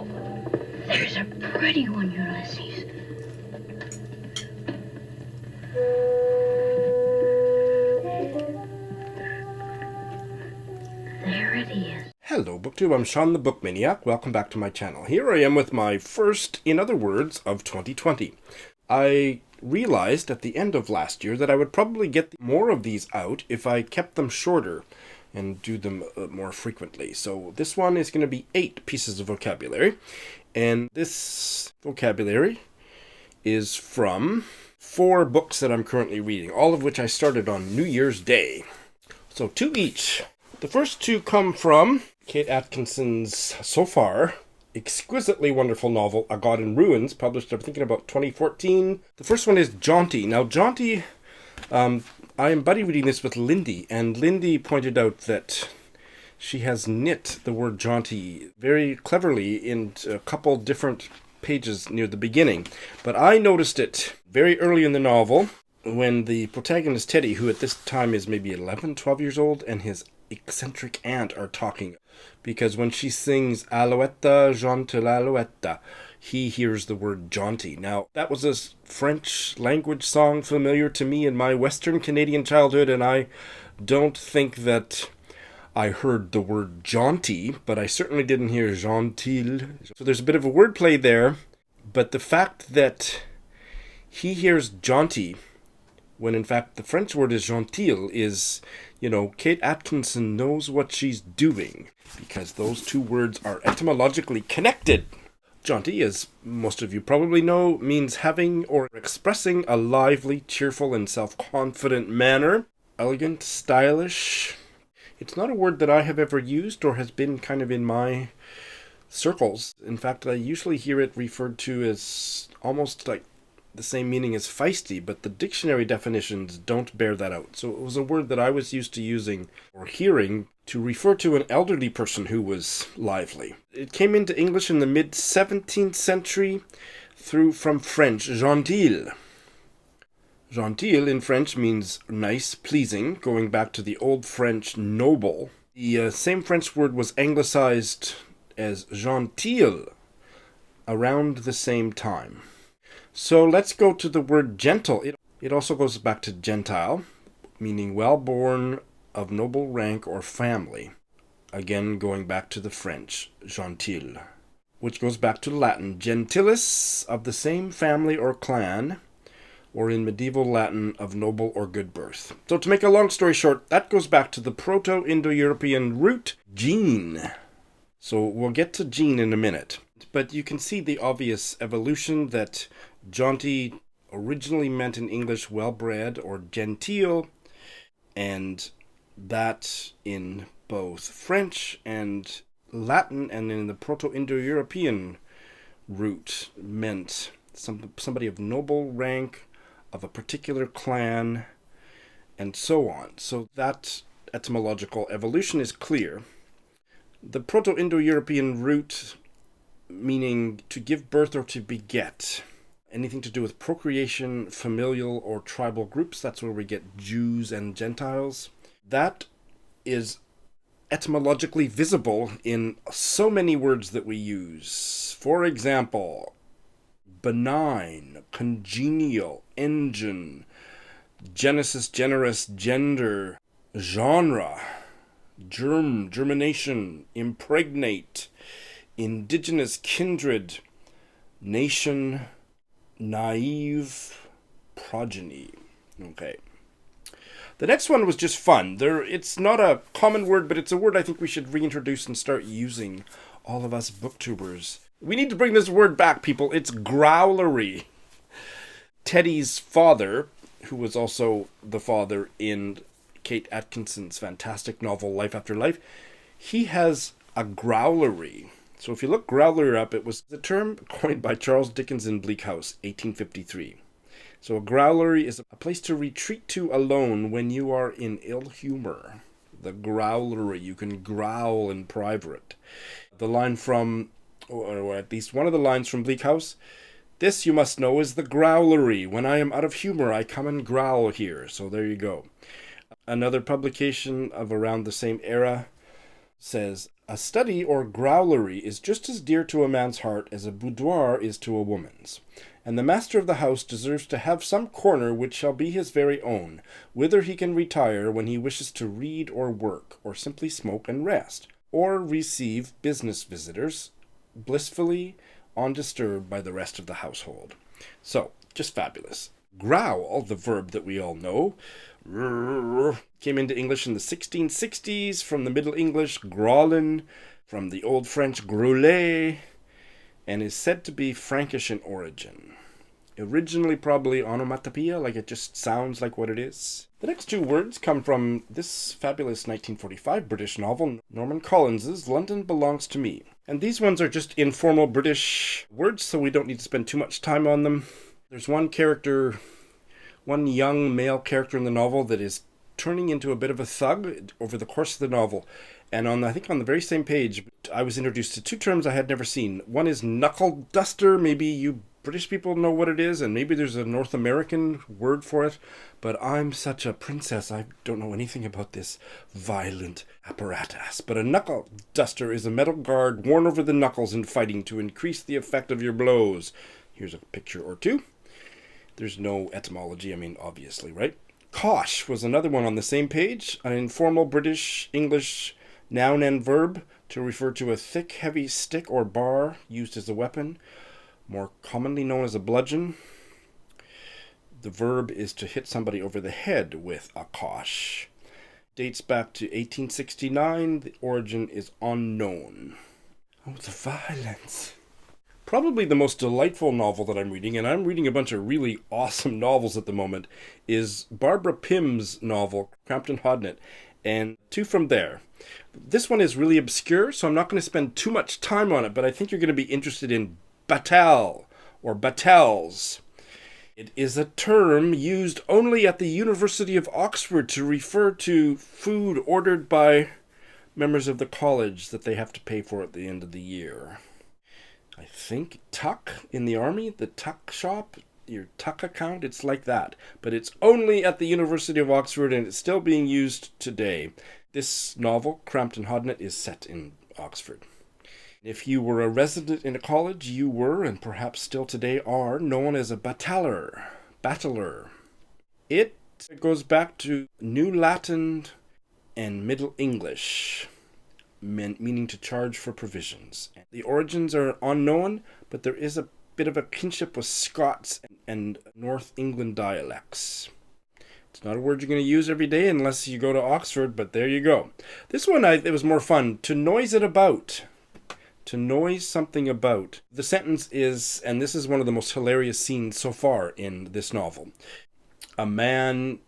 Oh, there's a pretty one, Ulysses. There it is. Hello, BookTube. I'm Sean the Book Maniac. Welcome back to my channel. Here I am with my first, in other words, of 2020. I realized at the end of last year that I would probably get more of these out if I kept them shorter and do them more frequently. So this one is going to be 8 pieces of vocabulary. And this vocabulary is from 4 books that I'm currently reading, all of which I started on New Year's Day. So 2 each. The first 2 come from Kate Atkinson's, so far, exquisitely wonderful novel, A God in Ruins, published, I'm thinking, about 2014. The first one is Jaunty. Now, Jaunty, I am buddy reading this with Lindy, and Lindy pointed out that she has knit the word jaunty very cleverly in a couple different pages near the beginning. But I noticed it very early in the novel when the protagonist Teddy, who at this time is maybe 11, 12 years old, and his eccentric aunt are talking. Because when she sings Alouette, gentile Alouette, he hears the word jaunty. Now, that was a French language song familiar to me in my Western Canadian childhood, and I don't think that I heard the word jaunty, but I certainly didn't hear genteel. So there's a bit of a wordplay there, but the fact that he hears jaunty when in fact the French word is genteel is, Kate Atkinson knows what she's doing, because those 2 words are etymologically connected. Jaunty, as most of you probably know, means having or expressing a lively, cheerful, and self-confident manner. Elegant, stylish. It's not a word that I have ever used or has been kind of in my circles. In fact, I usually hear it referred to as almost like the same meaning as feisty, but the dictionary definitions don't bear that out. So it was a word that I was used to using or hearing to refer to an elderly person who was lively. It came into English in the mid-17th century from French, gentile. Gentile in French means nice, pleasing, going back to the Old French noble. The same French word was anglicized as genteel around the same time. So let's go to the word gentle. It also goes back to gentile, meaning well-born, of noble rank or family. Again, going back to the French, gentile, which goes back to Latin, gentilis, of the same family or clan, or in medieval Latin, of noble or good birth. So to make a long story short, that goes back to the Proto-Indo-European root, gene. So we'll get to gene in a minute. But you can see the obvious evolution that jaunty originally meant in English well-bred or genteel, and that in both French and Latin and in the Proto-Indo-European root meant somebody of noble rank, of a particular clan, and so on. So that etymological evolution is clear. The Proto-Indo-European root, meaning to give birth or to beget, anything to do with procreation, familial, or tribal groups, that's where we get Jews and Gentiles. That is etymologically visible in so many words that we use. For example, benign, congenial, engine, genesis, generous, gender, genre, germination, impregnate, indigenous, kindred, nation, naive, progeny. Okay. The next one was just fun. It's not a common word, but it's a word I think we should reintroduce and start using, all of us booktubers. We need to bring this word back, people. It's growlery. Teddy's father, who was also the father in Kate Atkinson's fantastic novel Life After Life, he has a growlery. So if you look growlery up, it was the term coined by Charles Dickens in Bleak House, 1853. So a growlery is a place to retreat to alone when you are in ill humor. The growlery, you can growl in private. The line from, or at least one of the lines from Bleak House, "This, you must know, is the growlery. When I am out of humor, I come and growl here." So there you go. Another publication of around the same era says, A study or growlery is just as dear to a man's heart as a boudoir is to a woman's, and the master of the house deserves to have some corner which shall be his very own, whither he can retire when he wishes to read or work, or simply smoke and rest, or receive business visitors blissfully undisturbed by the rest of the household. So, just fabulous. Growl, the verb that we all know, came into English in the 1660s from the Middle English growlen, from the Old French growler, and is said to be Frankish in origin. Originally probably onomatopoeia, like it just sounds like what it is. The next two words come from this fabulous 1945 British novel, Norman Collins's London Belongs to Me. And these ones are just informal British words, so we don't need to spend too much time on them. There's one young male character in the novel that is turning into a bit of a thug over the course of the novel. And I think on the very same page, I was introduced to two terms I had never seen. One is knuckleduster. Maybe you British people know what it is, and maybe there's a North American word for it. But I'm such a princess, I don't know anything about this violent apparatus. But a knuckleduster is a metal guard worn over the knuckles in fighting to increase the effect of your blows. Here's a picture or two. There's no etymology, obviously, right? Cosh was another one on the same page, an informal British English noun and verb to refer to a thick, heavy stick or bar used as a weapon, more commonly known as a bludgeon. The verb is to hit somebody over the head with a cosh. Dates back to 1869. The origin is unknown. Oh, the violence. Probably the most delightful novel that I'm reading, and I'm reading a bunch of really awesome novels at the moment, is Barbara Pym's novel, Crampton Hodnett, and two from there. This one is really obscure, so I'm not going to spend too much time on it, but I think you're going to be interested in battel, or battels. It is a term used only at the University of Oxford to refer to food ordered by members of the college that they have to pay for at the end of the year. I think tuck in the army, the tuck shop, your tuck account, it's like that. But it's only at the University of Oxford, and it's still being used today. This novel, Crampton Hodnett, is set in Oxford. If you were a resident in a college, you were, and perhaps still today are, known as a batteler. It goes back to New Latin and Middle English, meaning to charge for provisions. The origins are unknown, but there is a bit of a kinship with Scots and North England dialects. It's not a word you're going to use every day unless you go to Oxford, but there you go. This one, it was more fun. To noise it about. To noise something about. The sentence is, and this is one of the most hilarious scenes so far in this novel. A man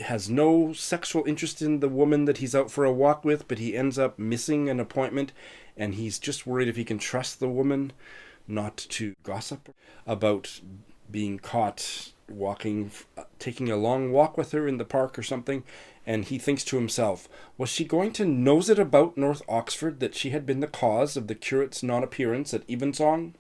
has no sexual interest in the woman that he's out for a walk with, but he ends up missing an appointment, and he's just worried if he can trust the woman not to gossip about being caught taking a long walk with her in the park or something. And he thinks to himself, was she going to nose it about North Oxford that she had been the cause of the curate's non-appearance at evensong?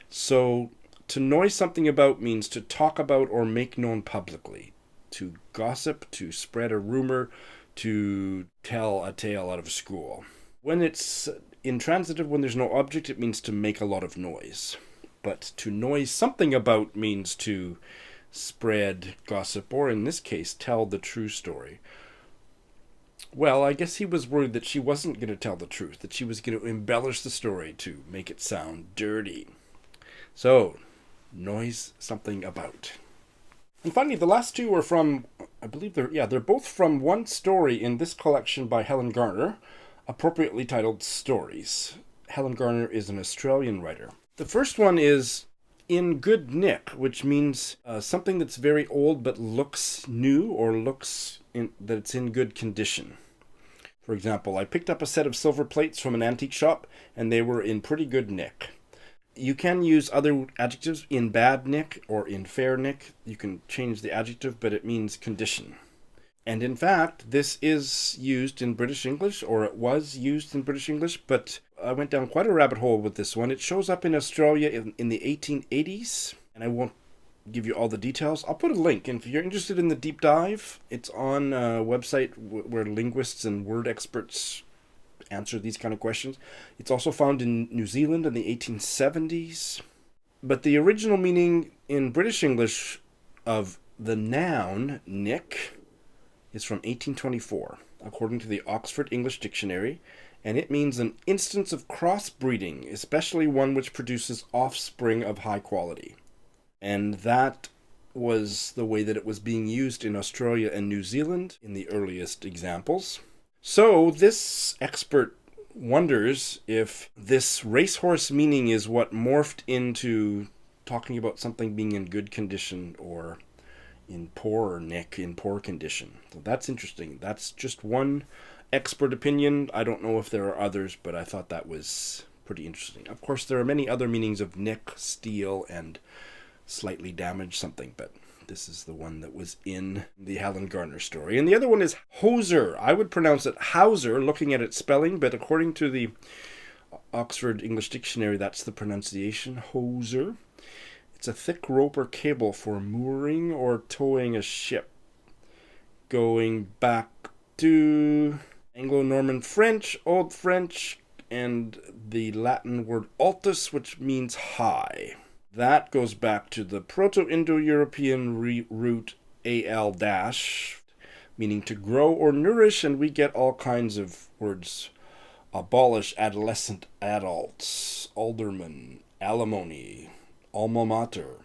So, to noise something about means to talk about or make known publicly. To gossip, to spread a rumor, to tell a tale out of school. When it's intransitive, when there's no object, it means to make a lot of noise. But to noise something about means to spread gossip, or in this case, tell the true story. Well, I guess he was worried that she wasn't going to tell the truth, that she was going to embellish the story to make it sound dirty. So, noise something about. And finally, the last two are from, I believe they're both from one story in this collection by Helen Garner, appropriately titled Stories. Helen Garner is an Australian writer. The first one is in good nick, which means something that's very old but looks new, or that it's in good condition. For example, I picked up a set of silver plates from an antique shop, and they were in pretty good nick. You can use other adjectives, in bad nick or in fair nick. You can change the adjective, but it means condition. And in fact, this is used in British English, or it was used in British English, but I went down quite a rabbit hole with this one. It shows up in Australia in the 1880s, and I won't give you all the details. I'll put a link, and if you're interested in the deep dive, it's on a website where linguists and word experts answer these kind of questions. It's also found in New Zealand in the 1870s. But the original meaning in British English of the noun nick is from 1824, according to the Oxford English Dictionary, and it means an instance of crossbreeding, especially one which produces offspring of high quality. And that was the way that it was being used in Australia and New Zealand in the earliest examples. So this expert wonders if this racehorse meaning is what morphed into talking about something being in good condition or in poor nick, in poor condition. So that's interesting. That's just one expert opinion. I don't know if there are others, but I thought that was pretty interesting. Of course, there are many other meanings of nick, steal, and slightly damage something, but this is the one that was in the Helen Garner story. And the other one is hawser. I would pronounce it hawser, looking at its spelling, but according to the Oxford English Dictionary, that's the pronunciation, hawser. It's a thick rope or cable for mooring or towing a ship. Going back to Anglo-Norman French, Old French, and the Latin word altus, which means high. That goes back to the Proto-Indo-European root al-, meaning to grow or nourish, and we get all kinds of words. Abolish, adolescent, adults, alderman, alimony, alma mater,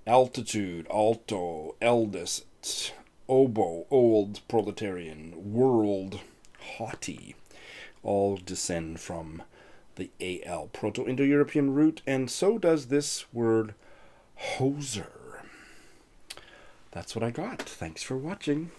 altitude, alto, eldest, oboe, old, proletarian, world, haughty, all descend from the al, Proto-Indo-European root, and so does this word hawser. That's what I got. Thanks for watching.